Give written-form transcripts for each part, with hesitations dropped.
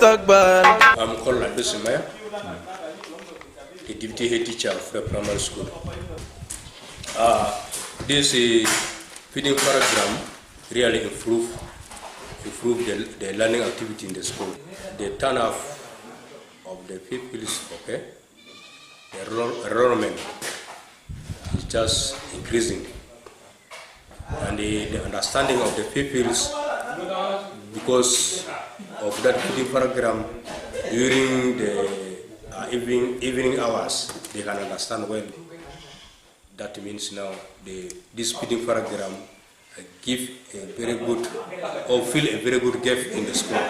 I'm called Adusimaya, the deputy head teacher of the primary school. This feeding program really improve the learning activity in the school. The turnout of the people is okay. The enrollment is just increasing, and the understanding of the pupils, because of that feeding program during the evening hours, they can understand well. That means now this feeding program give a very good, or fill a very good gap in the school.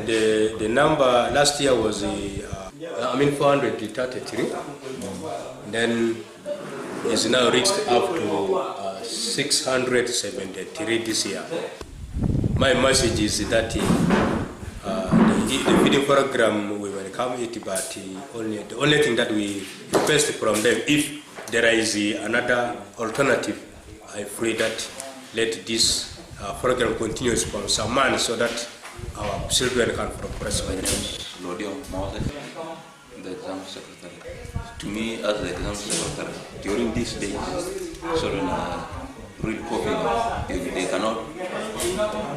The number last year was 433. Then is now reached up to 673 this year. My message is that the feeding program we welcome it, but the only thing that we request from them, if there is another alternative, I pray that let this program continue for some months so that our children can progress. My name is Lodium Moses, the exam secretary. To me, as the exam secretary, during these days, children are really coping.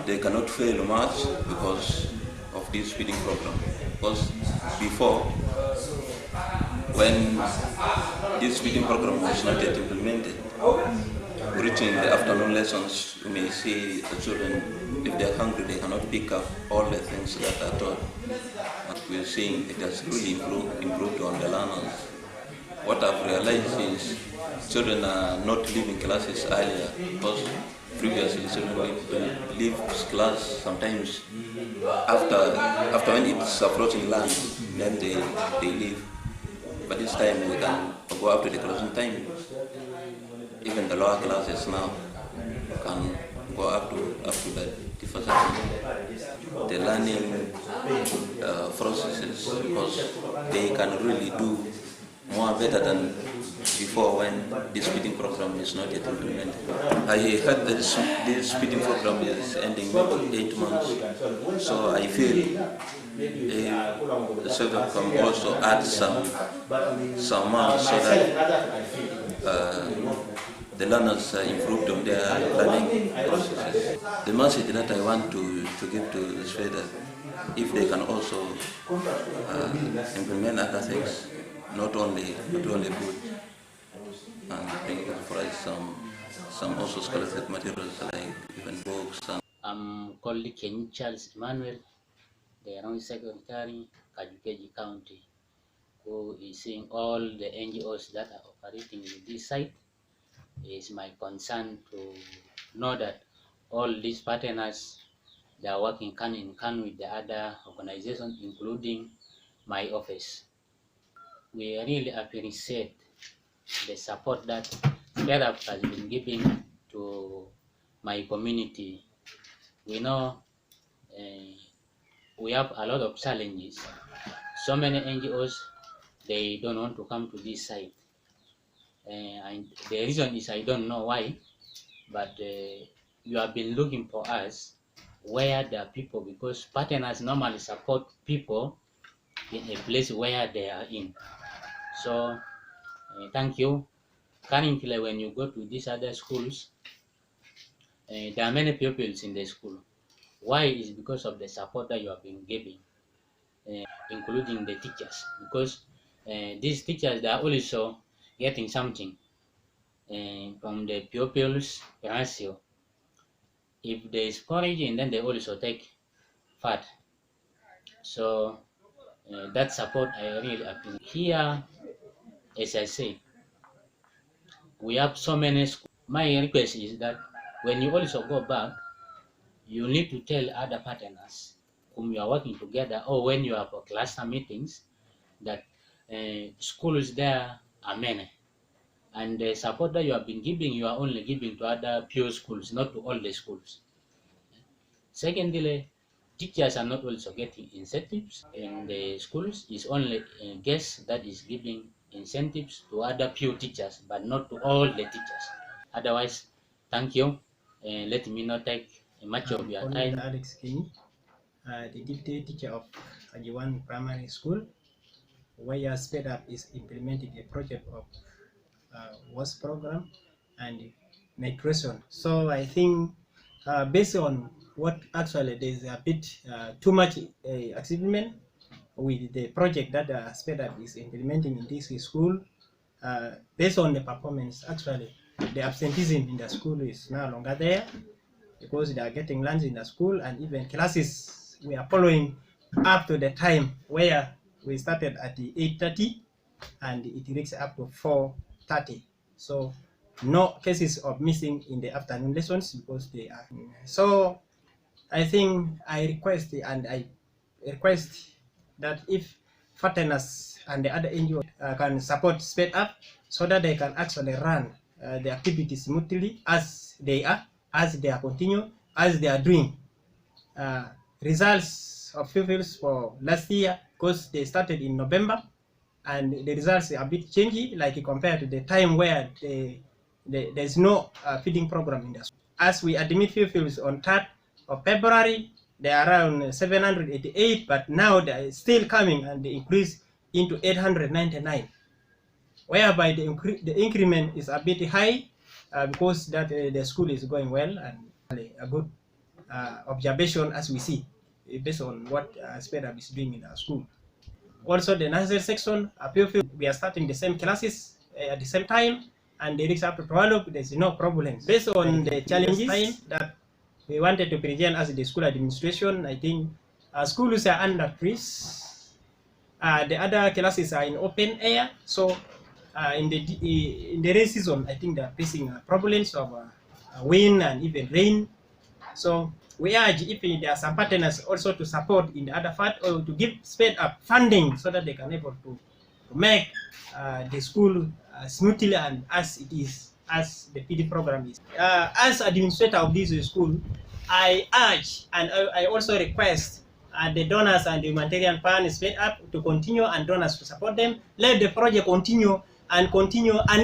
They cannot fail much because of this feeding program. Because before, when this feeding program was not yet implemented, reaching the afternoon lessons, you may see the children, if they're hungry, they cannot pick up all the things that are taught. And we're seeing it has really improved on the learners. What I've realized is children are not leaving classes earlier, because previously children leave class sometimes after when it's approaching lunch, then they leave. But this time we can go up to the closing time. Even the lower classes now can go up to the first the learning processes, because they can really do more better than before when this feeding program is not yet implemented. I heard that this feeding program is ending maybe 8 months, so I feel the children can also add some months so that the learners improved on their learning processes. The message that I want to give to the students, if they can also implement other things, not only food, and bring for us some also scholastic materials like even books. I'm called Ken Charles Emmanuel, the Running Secretary, Kajukeji County, who is seeing all the NGOs that are operating in this site. It is my concern to know that all these partners, they are working hand in hand with the other organizations, including my office. We really appreciate the support that SPEDAP has been giving to my community. We know we have a lot of challenges. So many NGOs, they don't want to come to this site. And the reason is I don't know why, but you have been looking for us where there are people, because partners normally support people in a place where they are in. So thank you. Currently, when you go to these other schools, there are many pupils in the school. Why is because of the support that you have been giving, including the teachers, because these teachers, they are also getting something from the pupils ratio. If they is foraging, then they also take fat. So that support I really appreciate. Here, as I say, we have so many schools. My request is that when you also go back, you need to tell other partners whom you are working together, or when you have cluster meetings, that schools there are many, and the support that you have been giving, you are only giving to other pure schools, not to all the schools. Secondly, teachers are not also getting incentives in the schools. It's only guests that is giving incentives to other pure teachers, but not to all the teachers. Otherwise, thank you, and let me not take much of your time. Alex Kenny, the deputy teacher of Ajiwan Primary School, where Sped Up is implementing a project of WAS program and migration. So I think based on what actually there's a bit too much achievement with the project that Sped Up is implementing in this school. Based on the performance, actually the absenteeism in the school is no longer there because they are getting lunch in the school, and even classes we are following up to the time where we started at the 8:30 and it reaches up to 4:30. So no cases of missing in the afternoon lessons because they are. So I think I request that if Fatenas and the other NGO can support Sped Up so that they can actually run the activities smoothly as they are doing. Results of pupils for last year, because they started in November, and the results are a bit changing, like compared to the time where there's no feeding program in the school. As we admit pupils on 3rd of February, they are around 788, but now they are still coming and they increase into 899, whereby the increment is a bit high because that the school is going well and a good observation as we see based on what Sped Up is doing in our school. Also, the nursery section, we are starting the same classes at the same time, and they reach up to 12. There's no problem. Based on the challenges that we wanted to present as the school administration, I think schools are under trees. The other classes are in open air. So in the rain season, I think they are facing problems of wind and even rain. So we urge if there are some partners also to support in the other part or to give Sped Up funding so that they can able to make the school smoothly and as it is, as the PD program is. As administrator of this school, I urge and I also request the donors and the humanitarian partners Sped Up to continue and donors to support them. Let the project continue, and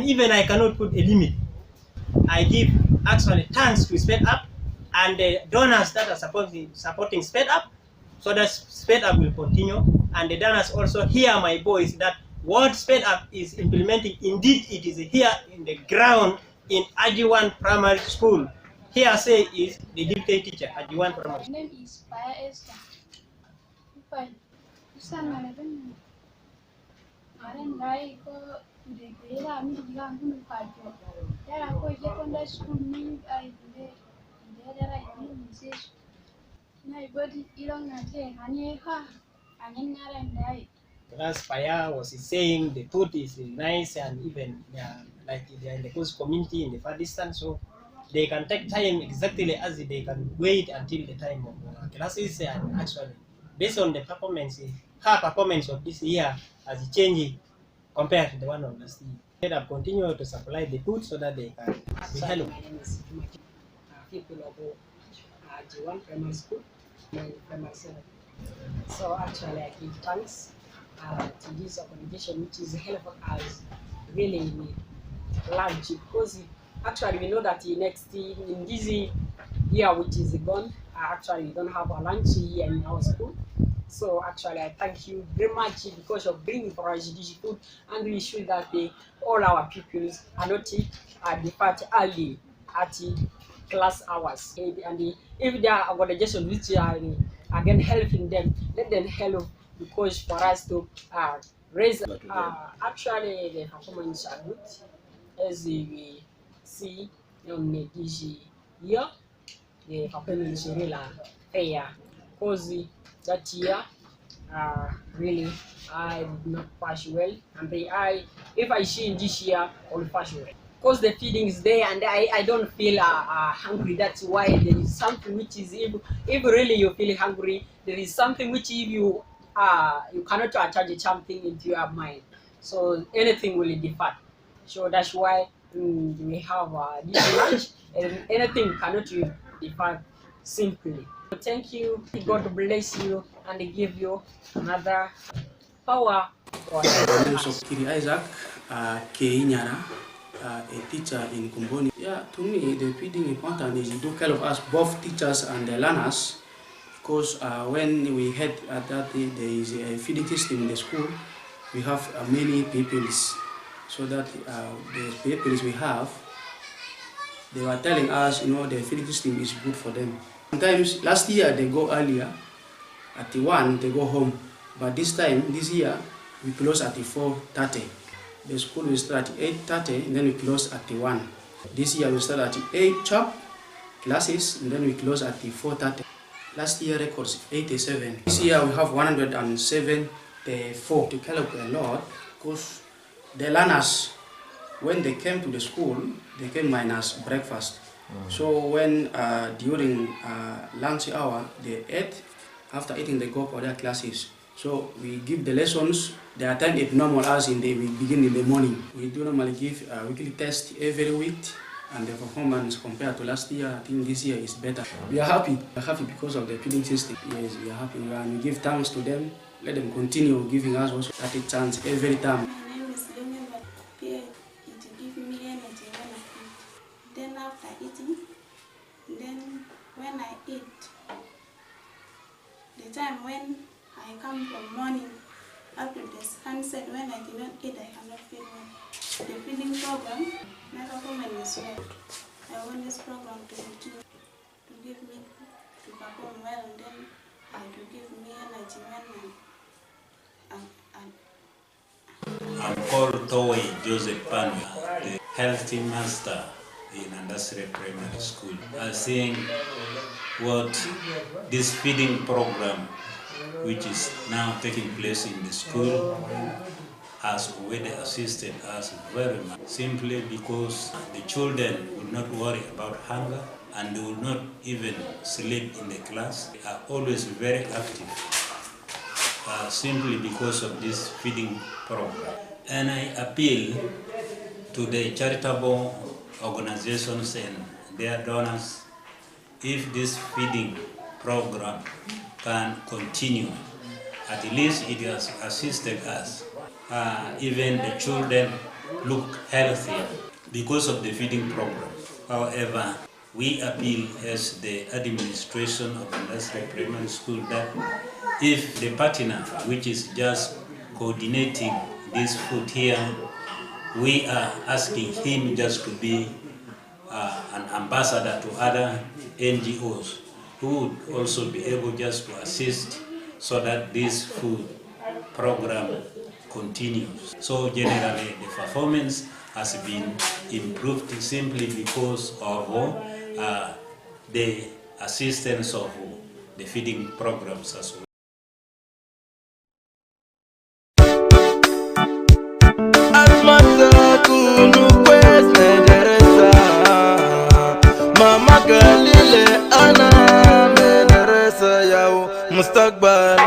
even I cannot put a limit. I give actually thanks to Sped Up and the donors that are supporting Sped Up, so that Sped Up will continue, and the donors also hear my voice that what Sped Up is implementing, indeed it is here in the ground in Ajiwan Primary School. Here say is the deputy teacher at Ajiwan Primary School. My name is Paya Esther. As Paya was saying, the food is nice, and even like they are in the coast community in the far distance, so they can take time exactly as they can wait until the time of classes, and actually based on the performance, her performance of this year has changed compared to the one of last year. They have continued to supply the food so that they can be helped. My name is people of G1 Primary School, Primary 7. So actually I give thanks to this organization which is helping us really in lunch, because actually we know that in this year which is gone, actually we don't have a lunch here in our school. So actually I thank you very much because of bringing for us this food, and we ensure that all our pupils are not depart early at class hours. And if there are organizations which are again helping them, let them help, because for us to raise actually the performance are good, as we see on this year. The performance is really fair, because that year really I did not pass well, and if I see in this year I will pass well, because the feeding is there and I don't feel hungry. That's why there is something which is, if really you feel hungry, there is something which if you cannot attach something into your mind, so anything will depart. So that's why we have this lunch, and anything cannot depart simply. Thank you. God bless you and give you another power. My name is Kiri Isaac, Keinyara, a teacher in Kumboni. Yeah, to me, the feeding important is to do care of us, both teachers and the learners, because when we had at that day, there is a feeding system in the school. We have many pupils, so that the pupils we have, they were telling us, the feeding system is good for them. Sometimes last year they go earlier, at the 1 they go home, but this year we close at the 4:30. The school will start at 8:30 and then we close at the 1. This year we start at the 8 sharp classes and then we close at the 4:30. Last year records 87. This year we have 174. To help a lot because the learners, when they came to the school, they came minus breakfast. So when during lunch hour they ate, after eating they go for their classes. So we give the lessons, they attend it normal as we begin in the morning. We do normally give a weekly test every week, and the performance compared to last year, I think this year is better. We are happy. We are happy because of the feeding system. Yes, we are happy, and we give thanks to them. Let them continue giving us also that a chance every time. My name is Lena, but it gives me energy when I eat. Then after eating, then when I eat, the time when I come from morning up to the sunset, when I did not eat, I cannot feel well. The feeding program, not a woman is well. I want this program to continue to give me to perform well, and then to give me energy when I'm called Towe Joseph Panua, the healthy master in Industrial Primary School. I think what this feeding program, which is now taking place in the school, has already assisted us very much, simply because the children will not worry about hunger and they will not even sleep in the class. They are always very active, simply because of this feeding program. And I appeal to the charitable organizations and their donors, if this feeding program can continue, at least it has assisted us. Even the children look healthier because of the feeding program. However, we appeal as the administration of Industrial Primary School that if the partner, which is just coordinating this food here, we are asking him just to be an ambassador to other NGOs who would also be able just to assist so that this food program continues. So generally the performance has been improved simply because of the assistance of the feeding programs as well. Mama Galile ana madrasa yao mustakbal